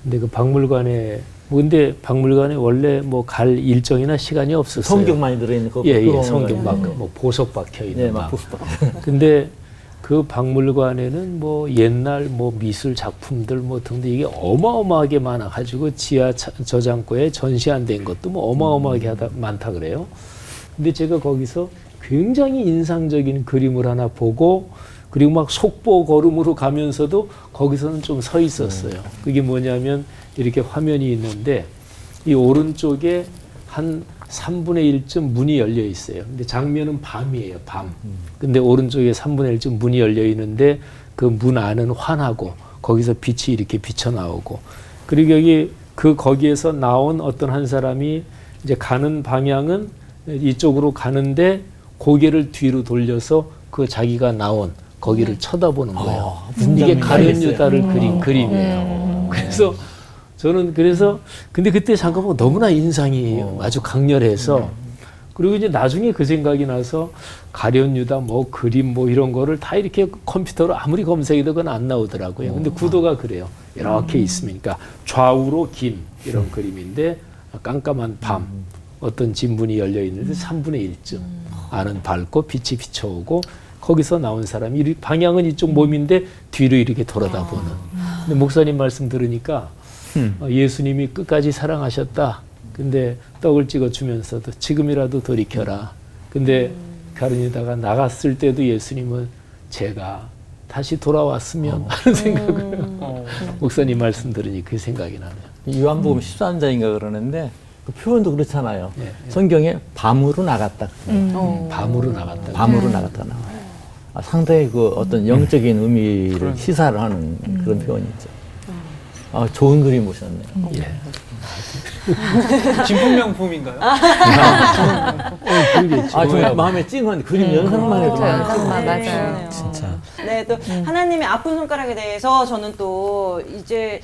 근데 그 박물관에, 근데 박물관에 원래 뭐 갈 일정이나 시간이 없었어요. 성경만이 들어있는 거. 성경 막 뭐 보석 박혀 있는 막. 보석 박혀. 근데 그 박물관에는 뭐 옛날 뭐 미술 작품들 뭐 등등 이게 어마어마하게 많아가지고 지하 저장고에 전시 안 된 것도 뭐 어마어마하게 많다 그래요. 근데 제가 거기서 굉장히 인상적인 그림을 하나 보고 그리고 막 속보 걸음으로 가면서도 거기서는 좀 서 있었어요. 그게 뭐냐면 이렇게 화면이 있는데 이 오른쪽에 한 3분의 1쯤 문이 열려 있어요. 근데 장면은 밤이에요, 밤. 근데 오른쪽에 3분의 1쯤 문이 열려 있는데 그 문 안은 환하고 거기서 빛이 이렇게 비쳐 나오고 그리고 여기 거기에서 나온 어떤 한 사람이 이제 가는 방향은 이쪽으로 가는데 고개를 뒤로 돌려서 그 자기가 나온 거기를 쳐다보는 거예요. 이게 가룟 유다를 그린 그림이에요. 그래서 저는 그래서 근데 그때 잠깐 보고 너무나 인상이 아주 강렬해서 그리고 이제 나중에 그 생각이 나서 가룟 유다 뭐 그림 뭐 이런 거를 다 이렇게 컴퓨터로 아무리 검색해도 그건 안 나오더라고요. 근데 구도가 그래요. 이렇게 있으니까 좌우로 긴 이런 그림인데 깜깜한 밤 어떤 진문이 열려 있는데 3분의 1쯤 안은 밝고 빛이 비춰오고 거기서 나온 사람이 방향은 이쪽 몸인데 뒤로 이렇게 돌아다보는. 근데 목사님 말씀 들으니까 예수님이 끝까지 사랑하셨다. 근데 떡을 찍어주면서도 지금이라도 돌이켜라. 근데 가룟유다가 나갔을 때도 예수님은 제가 다시 돌아왔으면 하는 생각을 목사님 말씀 들으니 그 생각이 나네요. 요한복음 14장인가 그러는데 그 표현도 그렇잖아요. 예, 예. 성경에 밤으로 나갔다. 밤으로 나갔다. 밤으로 나갔다 나와요. 상당히 그 어떤 영적인 의미를 시사를 하는 그런 표현이죠. 좋은 그림 보셨네요. 예. 진품명품인가요? 정말 마음에 찡한 그림 연상만 해도 마음에 연상만, 찡해요. 맞아요. 진짜. 네, 또 하나님의 아픈 손가락에 대해서 저는 또 이제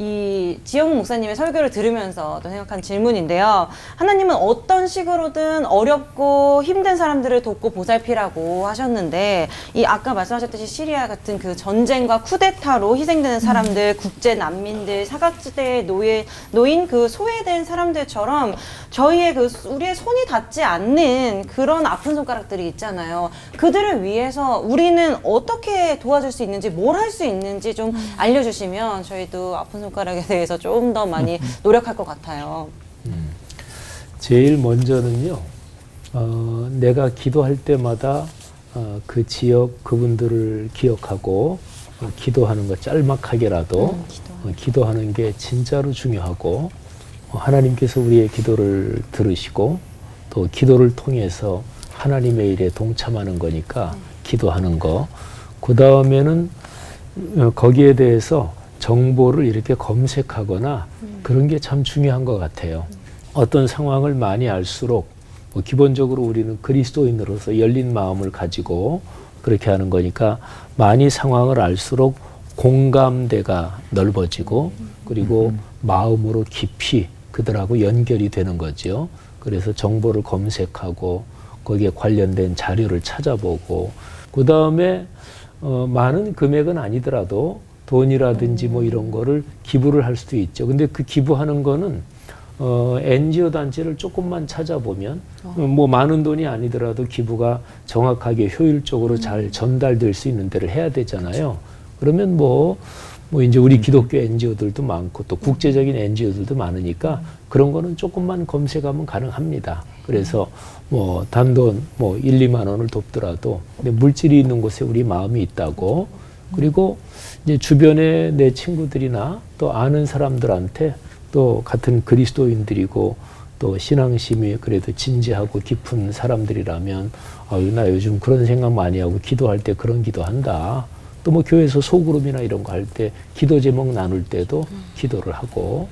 이 지영 목사님의 설교를 들으면서 또 생각한 질문인데요. 하나님은 어떤 식으로든 어렵고 힘든 사람들을 돕고 보살피라고 하셨는데 이 아까 말씀하셨듯이 시리아 같은 그 전쟁과 쿠데타로 희생되는 사람들, 국제 난민들, 사각지대에 놓인 그 소외된 사람들처럼 저희의 그 우리의 손이 닿지 않는 그런 아픈 손가락들이 있잖아요. 그들을 위해서 우리는 어떻게 도와줄 수 있는지, 뭘 할 수 있는지 좀 알려주시면 저희도 아픈 손가락에 대해서 좀 더 많이 노력할 것 같아요. 제일 먼저는요, 내가 기도할 때마다 그 지역 그분들을 기억하고 기도하는 것 짤막하게라도 기도하는 게 진짜로 중요하고 하나님께서 우리의 기도를 들으시고 또 기도를 통해서 하나님의 일에 동참하는 거니까 기도하는 거. 그 다음에는 거기에 대해서 정보를 이렇게 검색하거나 그런 게 참 중요한 것 같아요. 어떤 상황을 많이 알수록 기본적으로 우리는 그리스도인으로서 열린 마음을 가지고 그렇게 하는 거니까 많이 상황을 알수록 공감대가 넓어지고 그리고 마음으로 깊이 그들하고 연결이 되는 거죠. 그래서 정보를 검색하고 거기에 관련된 자료를 찾아보고 그 다음에 많은 금액은 아니더라도 돈이라든지 뭐 이런 거를 기부를 할 수도 있죠. 근데 그 기부하는 거는 NGO 단체를 조금만 찾아보면 뭐 많은 돈이 아니더라도 기부가 정확하게 효율적으로 잘 전달될 수 있는 데를 해야 되잖아요. 그러면 뭐 이제 우리 기독교 NGO들도 많고 또 국제적인 NGO들도 많으니까 그런 거는 조금만 검색하면 가능합니다. 그래서 뭐 단돈 뭐 1, 2만 원을 돕더라도 근데 물질이 있는 곳에 우리 마음이 있다고 그리고 이제 주변에 내 친구들이나 또 아는 사람들한테 또 같은 그리스도인들이고 또 신앙심이 그래도 진지하고 깊은 사람들이라면 나 요즘 그런 생각 많이 하고 기도할 때 그런 기도한다. 또 뭐 교회에서 소그룹이나 이런 거 할 때 기도 제목 나눌 때도 기도를 하고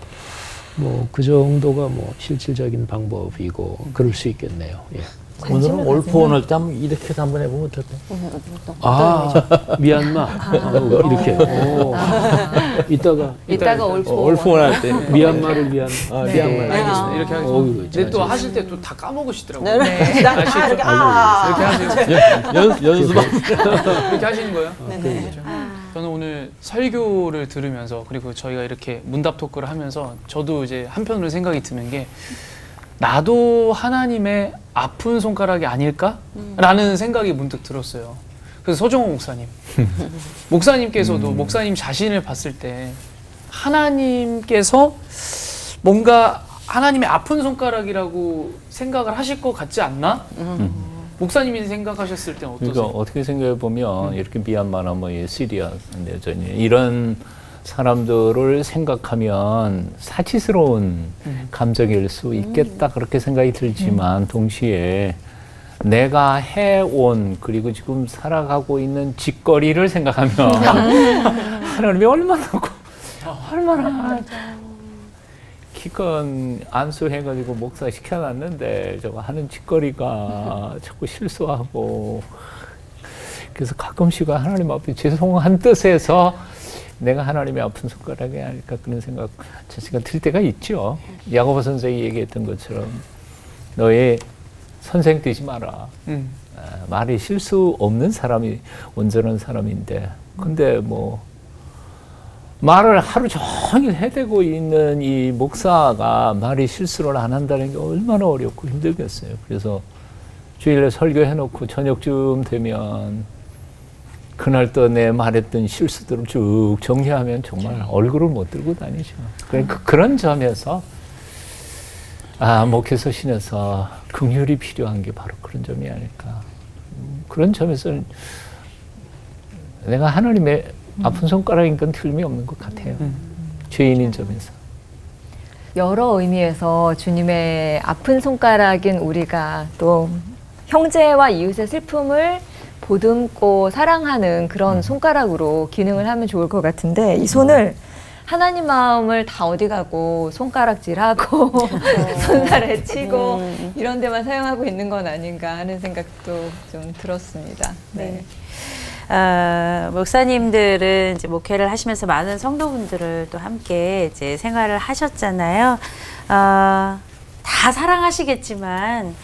뭐 그 정도가 뭐 실질적인 방법이고 그럴 수 있겠네요. 예. 오늘은 올포원 할 때 한번 이렇게 해서 한번 해보면 어떨까요? 미얀마 이렇게 이따가 올포 올포원 할 때 미얀마를 위한 알겠습니다. 이렇게 하겠습니다. 어이구, 근데 또 하실 때 또 다 까먹으시더라고요. 네. 다 이렇게 이렇게 하세요. 연습 이렇게 하시는 거예요? 네. 저는 오늘 설교를 들으면서 그리고 저희가 이렇게 문답 토크를 하면서 저도 이제 한편으로 생각이 드는 게 나도 하나님의 아픈 손가락이 아닐까? 라는 생각이 문득 들었어요. 그래서 서정호 목사님. 목사님께서도 목사님 자신을 봤을 때 하나님께서 뭔가 하나님의 아픈 손가락이라고 생각을 하실 것 같지 않나? 목사님이 생각하셨을 때 어떠세요? 그러니까 어떻게 생각해 보면 이렇게 미얀마나 뭐 시리아 내전 이런 사람들을 생각하면 사치스러운 감정일 수 있겠다 그렇게 생각이 들지만 동시에 내가 해온 그리고 지금 살아가고 있는 짓거리를 생각하면 하나님이 얼마나 기껏 안수해가지고 목사 시켜놨는데 저거 하는 짓거리가 자꾸 실수하고 그래서 가끔씩은 하나님 앞에 죄송한 뜻에서 내가 하나님의 아픈 손가락이 아닐까 그런 생각 자신가 들 때가 있죠. 야고보 선생이 얘기했던 것처럼 너의 선생 되지 마라. 말이 실수 없는 사람이 온전한 사람인데 근데 뭐 말을 하루 종일 해대고 있는 이 목사가 말이 실수를 안 한다는 게 얼마나 어렵고 힘들겠어요. 그래서 주일에 설교해놓고 저녁쯤 되면 그날 또 내 말했던 실수들을 쭉 정리하면 정말 얼굴을 못 들고 다니죠. 그러니까 그런 점에서 목회서신에서 긍휼이 필요한 게 바로 그런 점이 아닐까. 그런 점에서는 내가 하나님의 아픈 손가락인 건 틀림이 없는 것 같아요. 죄인인 점에서. 여러 의미에서 주님의 아픈 손가락인 우리가 또 형제와 이웃의 슬픔을 보듬고 사랑하는 그런 손가락으로 기능을 하면 좋을 것 같은데 이 손을 하나님 마음을 다 어디 가고 손가락질하고 손살에 치고 이런 데만 사용하고 있는 건 아닌가 하는 생각도 좀 들었습니다. 네. 목사님들은 이제 목회를 하시면서 많은 성도분들을 또 함께 이제 생활을 하셨잖아요. 다 사랑하시겠지만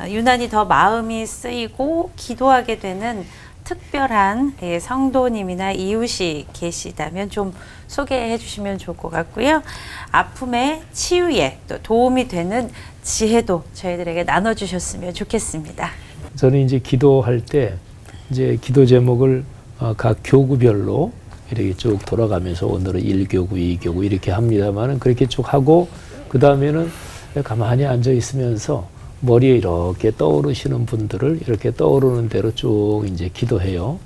유난히 더 마음이 쓰이고 기도하게 되는 특별한 성도님이나 이웃이 계시다면 좀 소개해 주시면 좋을 것 같고요. 아픔의 치유에 또 도움이 되는 지혜도 저희들에게 나눠주셨으면 좋겠습니다. 저는 이제 기도할 때 이제 기도 제목을 각 교구별로 이렇게 쭉 돌아가면서 오늘은 1교구, 2교구 이렇게 합니다만은 그렇게 쭉 하고 그 다음에는 가만히 앉아 있으면서 머리에 이렇게 떠오르시는 분들을 이렇게 떠오르는 대로 쭉 이제 기도해요.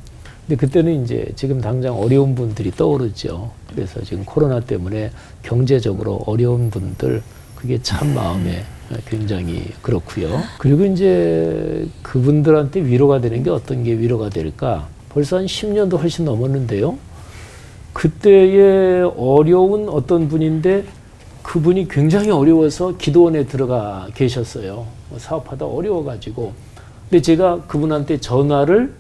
근데 그때는 이제 지금 당장 어려운 분들이 떠오르죠. 그래서 지금 코로나 때문에 경제적으로 어려운 분들 그게 참 마음에 굉장히 그렇고요. 그리고 이제 그분들한테 위로가 되는 게 어떤 게 위로가 될까? 벌써 한 10년도 훨씬 넘었는데요. 그때의 어려운 어떤 분인데 그분이 굉장히 어려워서 기도원에 들어가 계셨어요. 사업하다 어려워가지고. 근데 제가 그분한테 전화를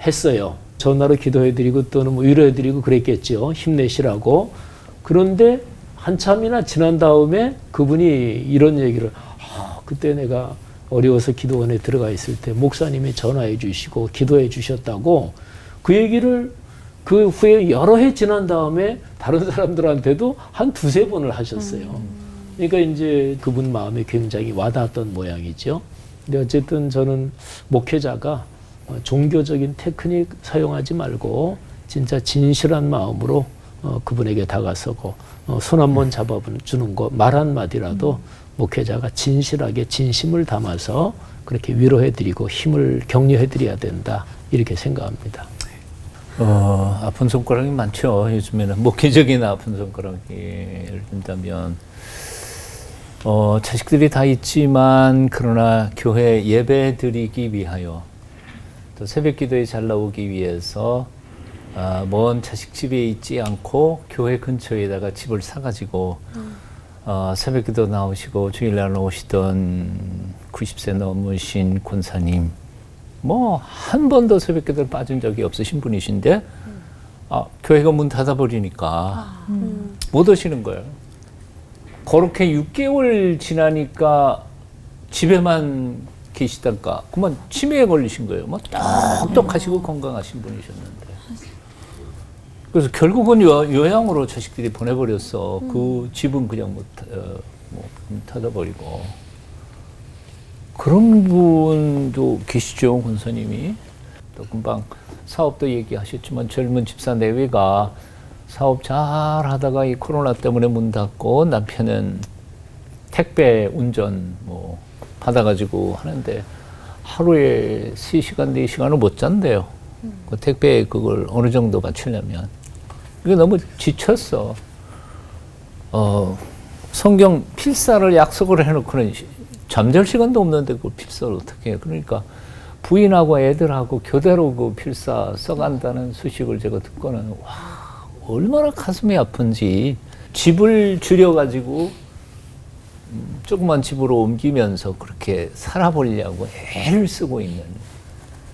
했어요. 전화로 기도해드리고 또는 뭐 위로해드리고 그랬겠죠. 힘내시라고. 그런데 한참이나 지난 다음에 그분이 이런 얘기를 그때 내가 어려워서 기도원에 들어가 있을 때 목사님이 전화해 주시고 기도해 주셨다고 그 얘기를 그 후에 여러 해 지난 다음에 다른 사람들한테도 한 두세 번을 하셨어요. 그러니까 이제 그분 마음에 굉장히 와닿았던 모양이죠. 근데 어쨌든 저는 목회자가 종교적인 테크닉 사용하지 말고 진짜 진실한 마음으로 그분에게 다가서고 손 한 번 잡아주는 거 말 한마디라도 목회자가 진실하게 진심을 담아서 그렇게 위로해드리고 힘을 격려해드려야 된다 이렇게 생각합니다. 아픈 손가락이 많죠. 요즘에는 목회적인 아픈 손가락이 예를 든다면 자식들이 다 있지만 그러나 교회 예배 드리기 위하여 또 새벽 기도에 잘 나오기 위해서 먼 자식 집에 있지 않고 교회 근처에다가 집을 사가지고 새벽 기도 나오시고 주일날 오시던 90세 넘으신 권사님 뭐 한 번도 새벽 기도를 빠진 적이 없으신 분이신데 교회가 문 닫아버리니까 못 오시는 거예요. 그렇게 6개월 지나니까 집에만 계시다가 그만 치매에 걸리신 거예요. 뭐 똑똑하시고 건강하신 분이셨는데 그래서 결국은 요양으로 자식들이 보내버렸어. 그 집은 그냥 닫아버리고 그런 분도 계시죠, 권사님이. 또 금방 사업도 얘기하셨지만 젊은 집사 내외가 사업 잘 하다가 이 코로나 때문에 문 닫고 남편은 택배 운전 받아가지고 하는데 하루에 3시간, 4시간을 못 잔대요. 그 택배 그걸 어느 정도 맞추려면. 이게 너무 지쳤어. 성경 필사를 약속을 해놓고는 잠잘 시간도 없는데 그걸 필사를 어떻게 해. 그러니까 부인하고 애들하고 교대로 그 필사 써간다는 소식을 제가 듣고는 와, 얼마나 가슴이 아픈지. 집을 줄여가지고 조그만 집으로 옮기면서 그렇게 살아보려고 애를 쓰고 있는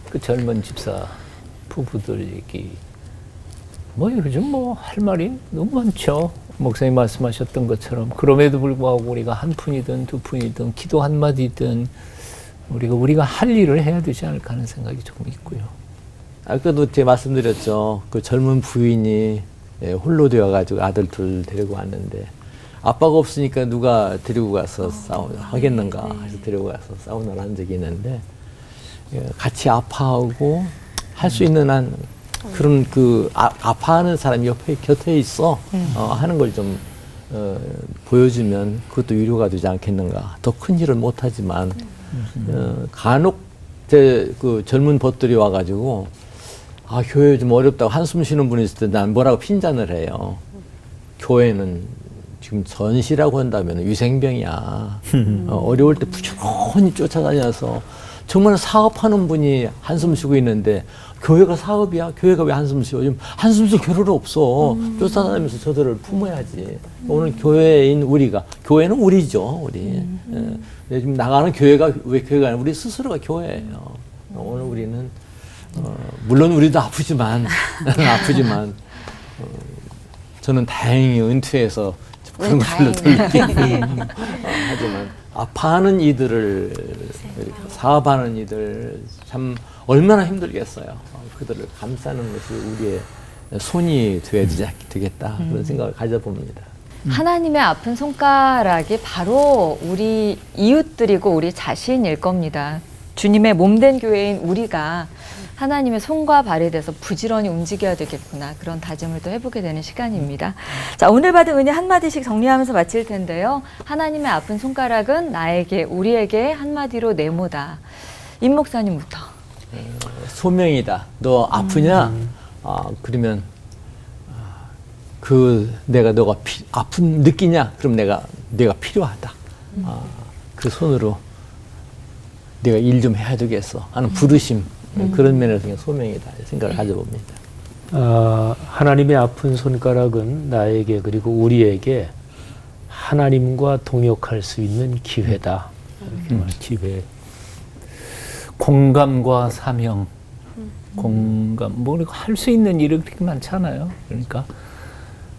그 젊은 집사 부부들 얘기 뭐 요즘 뭐 할 말이 너무 많죠. 목사님 말씀하셨던 것처럼 그럼에도 불구하고 우리가 한 푼이든 두 푼이든 기도 한 마디든 우리가 할 일을 해야 되지 않을까 하는 생각이 조금 있고요. 아까도 제가 말씀드렸죠. 그 젊은 부인이 홀로 되어가지고 아들 둘 데리고 왔는데 아빠가 없으니까 누가 데리고 가서 하겠는가 해서 데리고 가서 사우나를 한 적이 있는데 같이 아파하고 할 수 있는 한 그런 그 아파하는 사람이 곁에 있어 하는 걸 좀 보여주면 그것도 위로가 되지 않겠는가. 더 큰 일을 못하지만 간혹 제 그 젊은 벗들이 와가지고 교회 좀 어렵다고 한숨 쉬는 분이 있을 때 난 뭐라고 핀잔을 해요. 교회는 지금 전시라고 한다면 위생병이야. 어려울 때 부지런히 쫓아다녀서 정말 사업하는 분이 한숨 쉬고 있는데 교회가 사업이야? 교회가 왜 한숨 쉬어? 요즘 한숨 쉴 겨를이 없어. 쫓아다니면서 저들을 품어야지. 오늘 교회인 우리가, 교회는 우리죠, 우리. 지금 나가는 교회가 왜 교회가 아니라 우리 스스로가 교회예요. 오늘 우리는 물론 우리도 아프지만 저는 다행히 은퇴해서 그런 걸로 하지만 아파하는 이들을 사업하는 이들 참 얼마나 힘들겠어요. 그들을 감싸는 것이 우리의 손이 되겠다 그런 생각을 가져봅니다. 하나님의 아픈 손가락이 바로 우리 이웃들이고 우리 자신일 겁니다. 주님의 몸된 교회인 우리가 하나님의 손과 발이 돼서 부지런히 움직여야 되겠구나. 그런 다짐을 또 해보게 되는 시간입니다. 자, 오늘 받은 은혜 한마디씩 정리하면서 마칠 텐데요. 하나님의 아픈 손가락은 나에게, 우리에게 한마디로 네모다. 임 목사님부터. 소명이다. 너 아프냐? 그러면 너가 아픔 느끼냐? 그럼 내가 필요하다. 그 손으로 내가 일 좀 해야 되겠어 하는 부르심. 그런 면에서 그냥 소명이다 생각을 가져봅니다. 하나님의 아픈 손가락은 나에게 그리고 우리에게 하나님과 동역할 수 있는 기회다. 이렇게 말해요. 기회. 공감과 사명. 공감. 뭐 할 수 있는 일이 그렇게 많잖아요. 그러니까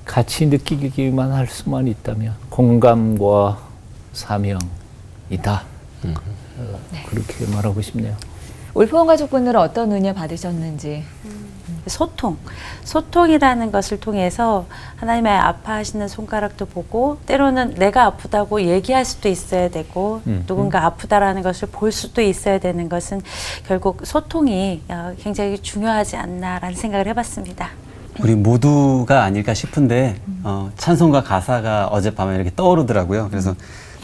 같이 느끼기만 할 수만 있다면 공감과 사명이다. 그렇게 말하고 싶네요. 울포원 가족분들은 어떤 은혜 받으셨는지. 소통이라는 것을 통해서 하나님의 아파하시는 손가락도 보고 때로는 내가 아프다고 얘기할 수도 있어야 되고 누군가 아프다라는 것을 볼 수도 있어야 되는 것은 결국 소통이 굉장히 중요하지 않나라는 생각을 해봤습니다. 우리 모두가 아닐까 싶은데 찬송가 가사가 어젯밤에 이렇게 떠오르더라고요. 그래서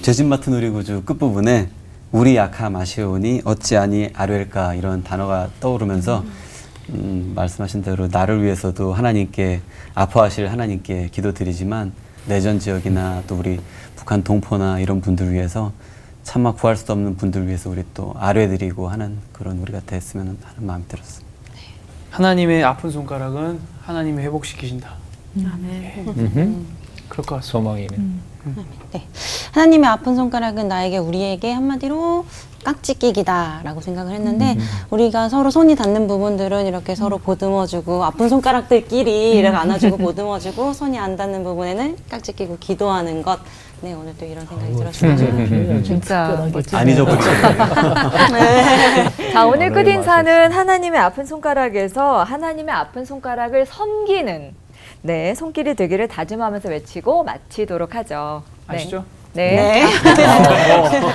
죄진 맡은 우리 구주 끝부분에 우리 약함 아시오니 어찌하니 아뢰일까 이런 단어가 떠오르면서 말씀하신 대로 나를 위해서도 하나님께 아파하실 하나님께 기도드리지만 내전 지역이나 또 우리 북한 동포나 이런 분들 위해서 차마 구할 수 없는 분들 위해서 우리 또 아뢰드리고 하는 그런 우리가 됐으면 하는 마음이 들었습니다. 하나님의 아픈 손가락은 하나님이 회복시키신다. 그럴 것 같습니다. 소망이네. 네. 하나님의 아픈 손가락은 나에게, 우리에게 한마디로 깍지 끼기다라고 생각을 했는데 우리가 서로 손이 닿는 부분들은 이렇게 서로 보듬어주고 아픈 손가락들끼리 이렇게 안아주고 보듬어주고 손이 안 닿는 부분에는 깍지 끼고 기도하는 것. 네, 오늘 또 이런 생각이 들었습니다. 진짜 안 잊어버리죠. 자, 오늘 끝인사는 하나님의 아픈 손가락에서 하나님의 아픈 손가락을 섬기는 손길이 되기를 다짐하면서 외치고 마치도록 하죠. 아시죠? 네. 또 잊었어.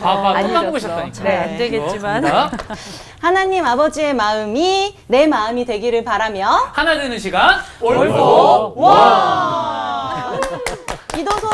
까먹으셨다니까. 네, 안 되겠지만 하나님 아버지의 마음이 내 마음이 되기를 바라며 하나 되는 시간 올포 원 기도손